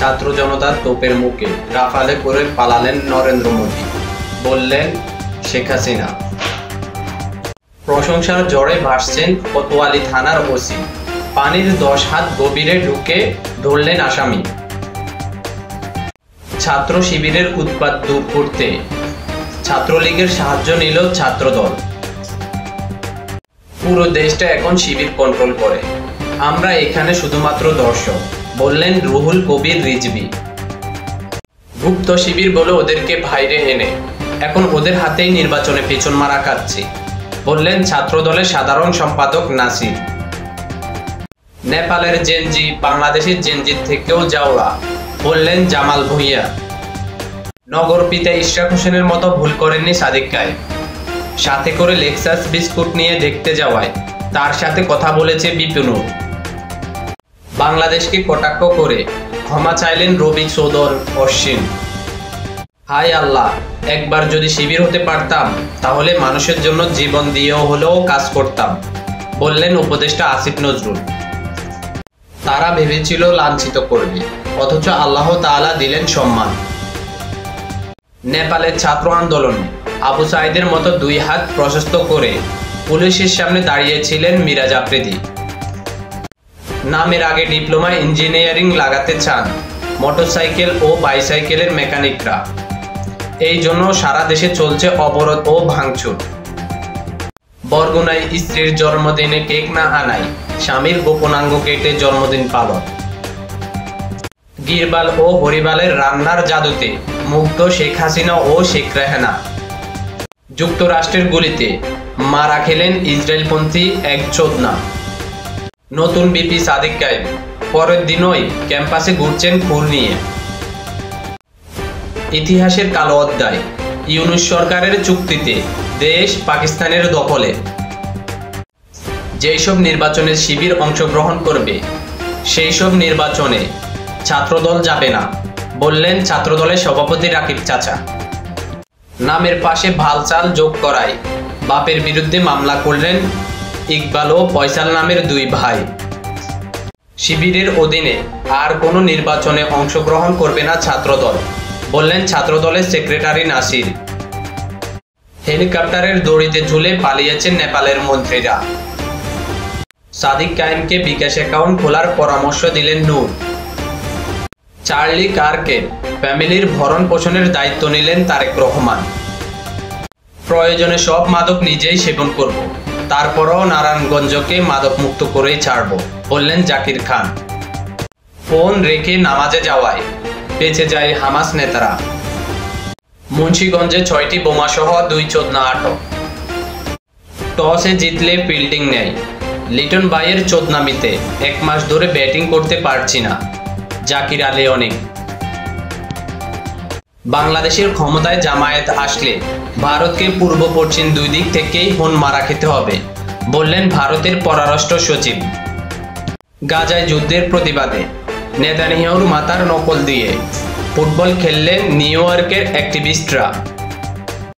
ছাত্র জনতার তোপের মুখে রাফালে করে পালালেন নরেন্দ্র মোদী, বললেন শেখ হাসিনা। প্রশংসার ঝড়ে ভাসছেন কোতোয়ালি থানার ওসি, পানির 10 হাত গভীরে ঢুকে ধরলেন আসামি। ছাত্র শিবিরের উৎপাত দূর করতে ছাত্রলীগের সাহায্য নিল ছাত্রদল। পুরো দেশটা এখন শিবির কন্ট্রোল করে, আমরা এখানে শুধুমাত্র দর্শক, বললেন রুহুল কবির রিজভী। গুপ্ত শিবির বলে ওদেরকে বাইরে এনে এখন ওদের হাতেই নির্বাচনে পেছন মারা খাচ্ছে, বললেন ছাত্রদলের সাধারণ সম্পাদক নাসির। নেপালের জেনজি বাংলাদেশের জেনজির থেকেও যাওয়া, বললেন জামাল ভুঁইয়া। নগর পিতা ইশরাক হোসেনের মতো ভুল করেননি সাদিক কায়েম, সাথে করে লেক্সাস বিস্কুট নিয়ে দেখতে যাওয়ায় তার সাথে কথা বলেছে বিপিনুর। বাংলাদেশকে কটাক্ষ করে ক্ষমা চাইলেন রবি চৌধুর অশ্বিন। হায় আল্লাহ, একবার যদি শিবির হতে পারতাম তাহলে মানুষের জন্য জীবন দিয়েও হলেও কাজ করতাম, বললেন উপদেষ্টা আসিফ নজরুল। তারা ভেবেছিল লাঞ্ছিত করবে, অথচ আল্লাহ তাআলা দিলেন সম্মান। নেপালের ছাত্র আন্দোলনে আবু সাঈদের মতো 2 হাত প্রশস্ত করে পুলিশের সামনে দাঁড়িয়েছিলেন মিরাজ আফ্রিদি। নামের আগে ডিপ্লোমা ইঞ্জিনিয়ারিং লাগাতে চান মোটরসাইকেল ও বাইসাইকেলের মেকানিকরা, এই জন্য সারা দেশে চলছে অবরোধ ও ভাঙচুর। বরগুনায় স্ত্রীর জন্মদিনে কেক না আনায় স্বামীর গোপনাঙ্গ কেটে জন্মদিন পালন। গিরবাল ও হরিবালের রান্নার জাদুতে মুগ্ধ শেখ হাসিনা ও শেখ রেহানা। যুক্তরাষ্ট্রের গুলিতে মারা খেলেন ইসরায়েলপন্থী এক চোদনা। নতুন বিপি সাদিক কায়েম পরের দিনই ক্যাম্পাসে ঘুরছেন ফুল নিয়ে। ইতিহাসের কালো অধ্যায়, ইউনূস সরকারের চুক্তিতে দেশ পাকিস্তানের দখলে। যেসব নির্বাচনে শিবির অংশগ্রহণ করবে সেই সব নির্বাচনে ছাত্রদল যাবে না, বললেন ছাত্রদলের সভাপতি রাকিব চাচা। নামের পাশে ভালচাল যোগ করায় বাপের বিরুদ্ধে মামলা করলেন ইকবাল ও ফয়সাল নামের 2 ভাই। শিবিরের অধীনে আর কোনো নির্বাচনে অংশগ্রহণ করবে না ছাত্রদল, বললেন ছাত্রদলের সেক্রেটারি নাসির। হেলিকপ্টারের দড়িতে ঝুলে পালিয়েছেন নেপালের মন্ত্রীরা। সাদিক কায়েমকে বিকাশ অ্যাকাউন্ট খোলার পরামর্শ দিলেন নূর। চার্লি কার্কের ফ্যামিলির ভরণ পোষণের দায়িত্ব নিলেন তারেক রহমান। প্রয়োজনে সব মাদক নিজেই সেবন করব, তারপরও নারায়ণগঞ্জকে মাদক মুক্ত করেই ছাড়ব, বললেন জাকির খান। ফোন রেখে নামাজে যাওয়ায় বেঁচে যায় হামাস নেতারা। মুন্সিগঞ্জে 6টি বোমাসহ 2 চোদনা আটক। টসে জিতলে ফিল্ডিং নেয়, লিটন ভাইয়ের চোদনামিতে 1 মাস ধরে ব্যাটিং করতে পারছি না, জাকির আলী অনেক। বাংলাদেশের ক্ষমতায় জামায়াত আসলে ভারতকে পূর্ব পশ্চিম 2 দিক থেকেই হোন মারা খেতে হবে, বললেন ভারতের পররাষ্ট্র সচিব। গাজায় যুদ্ধের প্রতিবাদে নেতানিয়াহুর মাথার নকল দিয়ে ফুটবল খেললেন নিউ ইয়র্কের অ্যাক্টিভিস্টরা।